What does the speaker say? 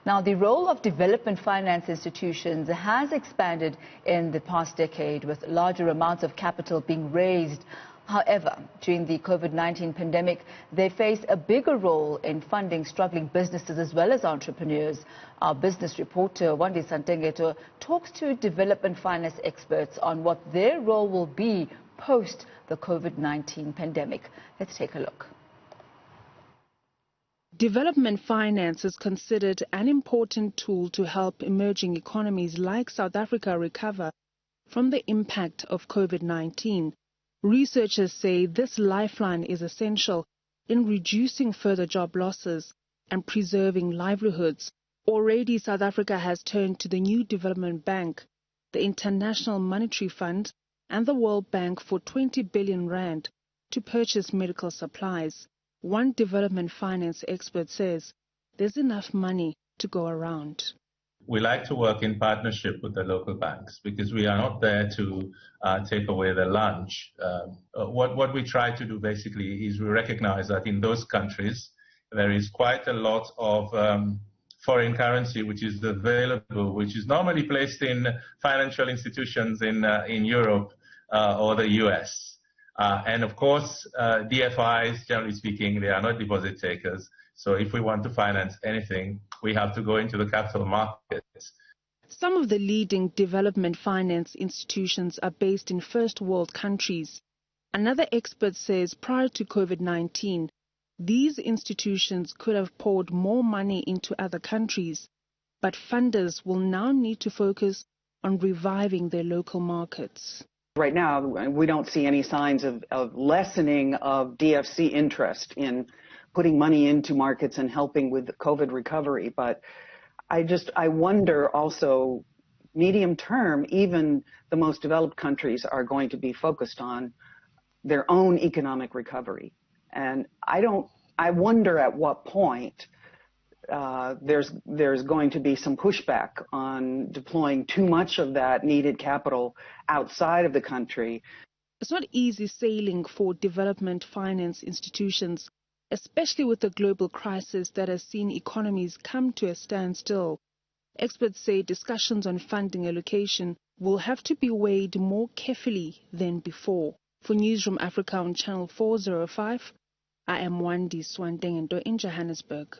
Now, the role of development finance institutions has expanded in the past decade, with larger amounts of capital being raised. However, during the COVID-19 pandemic, they faced a bigger role in funding struggling businesses as well as entrepreneurs. Our business reporter, Wandisa Ntengento, talks to development finance experts on what their role will be post the COVID-19 pandemic. Let's take a look. Development finance is considered an important tool to help emerging economies like South Africa recover from the impact of COVID-19. Researchers say this lifeline is essential in reducing further job losses and preserving livelihoods. Already, South Africa has turned to the New Development Bank, the International Monetary Fund, and the World Bank for 20 billion rand to purchase medical supplies. One development finance expert says there's enough money to go around. We like to work in partnership with the local banks because we are not there to take away the lunch. What we try to do basically is we recognize that in those countries there is quite a lot of foreign currency which is available, which is normally placed in financial institutions in Europe or the US. And of course, DFIs, generally speaking, they are not deposit takers. So if we want to finance anything, we have to go into the capital markets. Some of the leading development finance institutions are based in first world countries. Another expert says prior to COVID-19, these institutions could have poured more money into other countries, but funders will now need to focus on reviving their local markets. Right now, we don't see any signs of lessening of DFC interest in putting money into markets and helping with the COVID recovery. But I wonder also, medium term, even the most developed countries are going to be focused on their own economic recovery. And I wonder at what point there's going to be some pushback on deploying too much of that needed capital outside of the country. It's not easy sailing for development finance institutions, especially with the global crisis that has seen economies come to a standstill. Experts say discussions on funding allocation will have to be weighed more carefully than before. For Newzroom Afrika on Channel 405, I am Wandisa Ntengento in Johannesburg.